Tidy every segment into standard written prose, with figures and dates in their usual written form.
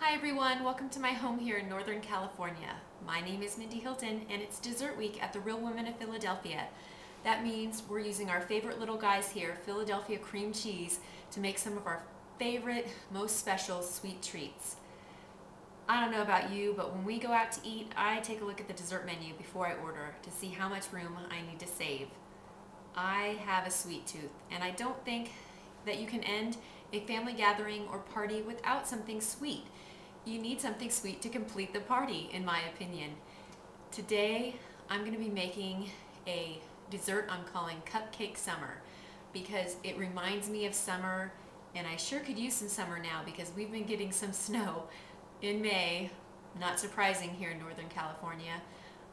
Hi everyone, welcome to my home here in Northern California. My name is Mindie Hilton and it's dessert week at the Real Women of Philadelphia. That means we're using our favorite little guys here, Philadelphia cream cheese, to make some of our favorite, most special sweet treats. I don't know about you, but when we go out to eat, I take a look at the dessert menu before I order to see how much room I need to save. I have a sweet tooth and I don't think that you can end a family gathering or party without something sweet. You need something sweet to complete the party, in my opinion. Today, I'm going to be making a dessert I'm calling Cupcake Summer because it reminds me of summer, and I sure could use some summer now because we've been getting some snow in May. Not surprising here in Northern California,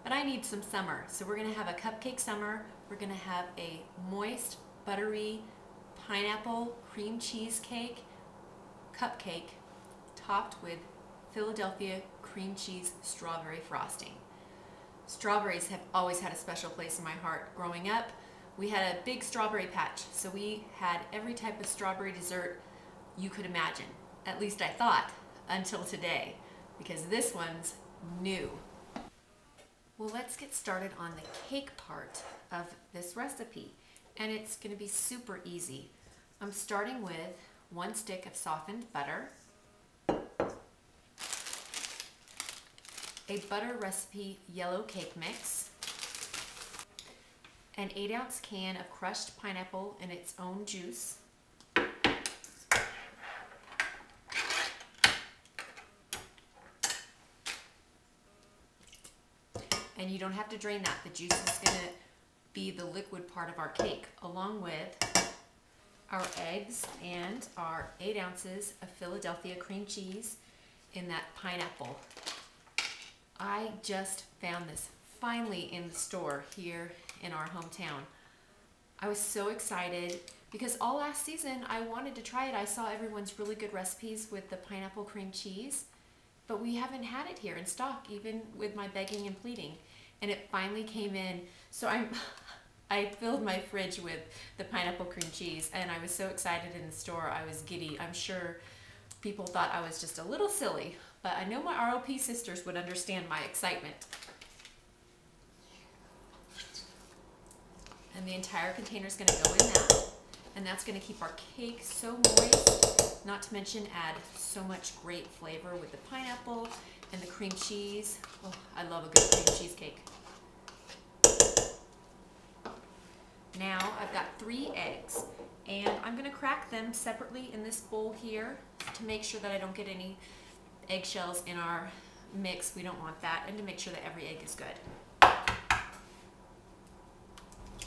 but I need some summer. So we're going to have a Cupcake Summer. We're going to have a moist, buttery, pineapple cream cheesecake cupcake topped with Philadelphia cream cheese strawberry frosting. Strawberries have always had a special place in my heart. Growing up, we had a big strawberry patch, so we had every type of strawberry dessert you could imagine. At least I thought, until today, because this one's new. Well, let's get started on the cake part of this recipe, and it's going to be super easy. I'm starting with 1 stick of softened butter, a butter recipe yellow cake mix, an 8-ounce can of crushed pineapple in its own juice, and you don't have to drain that. The juice is going to be the liquid part of our cake, along with our eggs and our 8 ounces of Philadelphia cream cheese in that pineapple. I just found this finally in the store here in our hometown. I was so excited because all last season I wanted to try it. I saw everyone's really good recipes with the pineapple cream cheese, but we haven't had it here in stock, even with my begging and pleading. And it finally came in, so I filled my fridge with the pineapple cream cheese, and I was so excited in the store. I was giddy. I'm sure people thought I was just a little silly, but I know my ROP sisters would understand my excitement. And the entire container is going to go in that, and that's going to keep our cake so moist, not to mention add so much great flavor with the pineapple and the cream cheese. Oh, I love a good cream cheesecake. Now I've got 3 eggs, and I'm going to crack them separately in this bowl here to make sure that I don't get any eggshells in our mix. We don't want that, and to make sure that every egg is good.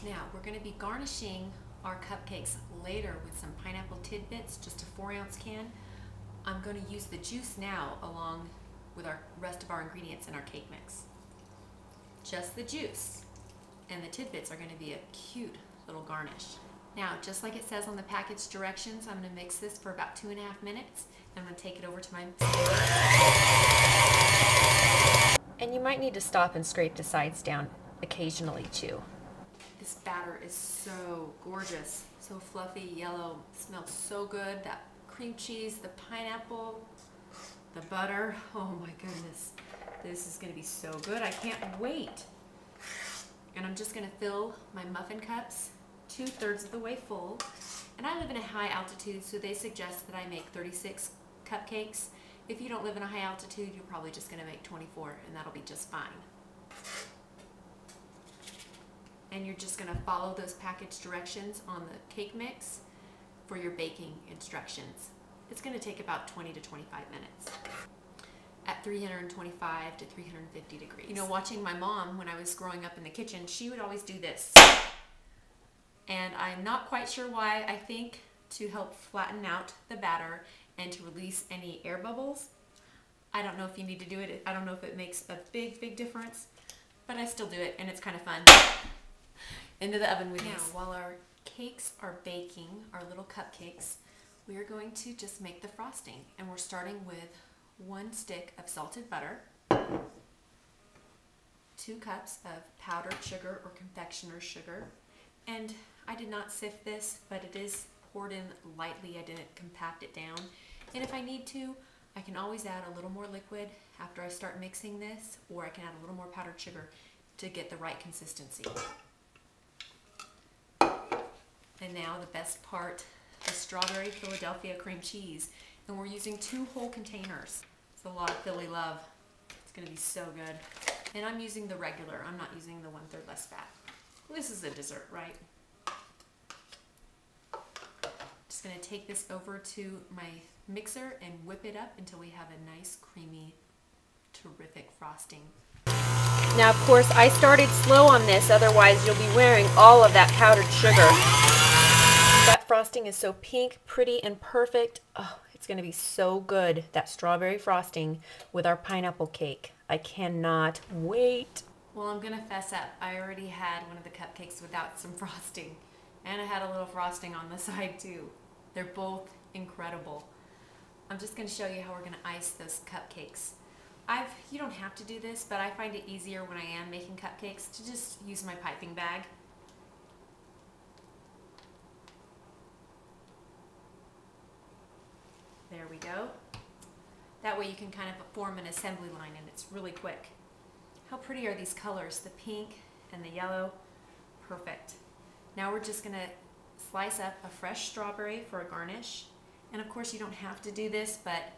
Now we're going to be garnishing our cupcakes later with some pineapple tidbits, just a 4-ounce can. I'm going to use the juice now along with our rest of our ingredients in our cake mix. Just the juice. And the tidbits are going to be a cute little garnish. Now, just like it says on the package directions, I'm going to mix this for about 2.5 minutes. And I'm going to take it over to my... And you might need to stop and scrape the sides down occasionally too. This batter is so gorgeous, so fluffy, yellow, smells so good. That cream cheese, the pineapple, the butter, oh my goodness. This is going to be so good. I can't wait. And I'm just going to fill my muffin cups 2/3 of the way full. And I live in a high altitude, so they suggest that I make 36 cupcakes. If you don't live in a high altitude, you're probably just going to make 24, and that'll be just fine. And you're just going to follow those package directions on the cake mix for your baking instructions. It's going to take about 20 to 25 minutes. At 325 to 350 degrees. You know, watching my mom when I was growing up in the kitchen, she would always do this. And I'm not quite sure why. I think to help flatten out the batter and to release any air bubbles. I don't know if you need to do it. I don't know if it makes a big difference, but I still do it, and it's kind of fun. Into the oven with you. Now, while our cakes are baking, our little cupcakes, we are going to just make the frosting. And we're starting with 1 stick of salted butter, 2 cups of powdered sugar or confectioner's sugar, and I did not sift this, but it is poured in lightly. I didn't compact it down, and if I need to, I can always add a little more liquid after I start mixing this, or I can add a little more powdered sugar to get the right consistency. And now the best part, the strawberry Philadelphia cream cheese. And we're using 2 whole containers. It's a lot of Philly love. It's gonna be so good. And I'm using the regular. I'm not using the 1/3 less fat. This is a dessert, right? Just gonna take this over to my mixer and whip it up until we have a nice, creamy, terrific frosting. Now, of course, I started slow on this, otherwise you'll be wearing all of that powdered sugar. That frosting is so pink, pretty, and perfect. Oh, it's gonna be so good, that strawberry frosting with our pineapple cake. I cannot wait. Well, I'm gonna fess up. I already had one of the cupcakes without some frosting, and I had a little frosting on the side too. They're both incredible. I'm just gonna show you how we're gonna ice those cupcakes. You don't have to do this, but I find it easier when I am making cupcakes to just use my piping bag. There we go. That way you can kind of form an assembly line and it's really quick. How pretty are these colors? The pink and the yellow. Perfect. Now we're just gonna slice up a fresh strawberry for a garnish. And of course you don't have to do this, but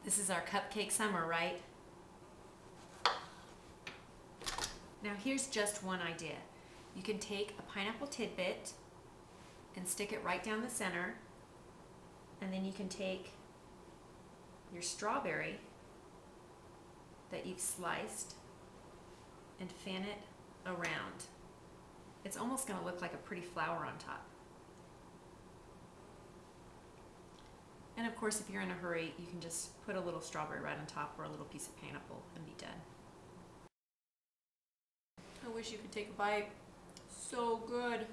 this is our cupcake summer, right? Now here's just one idea. You can take a pineapple tidbit and stick it right down the center, and then you can take your strawberry that you've sliced and fan it around. It's almost going to look like a pretty flower on top. And of course, if you're in a hurry, you can just put a little strawberry right on top or a little piece of pineapple and be done. I wish you could take a bite. So good.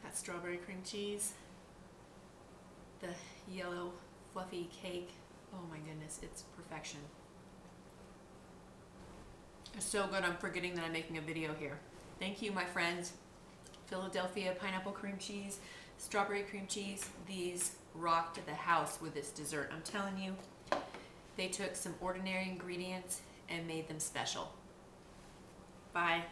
That strawberry cream cheese, the yellow fluffy cake. Oh my goodness, it's perfection. It's so good, I'm forgetting that I'm making a video here. Thank you, my friends. Philadelphia pineapple cream cheese, strawberry cream cheese. These rocked the house with this dessert. I'm telling you, they took some ordinary ingredients and made them special. Bye.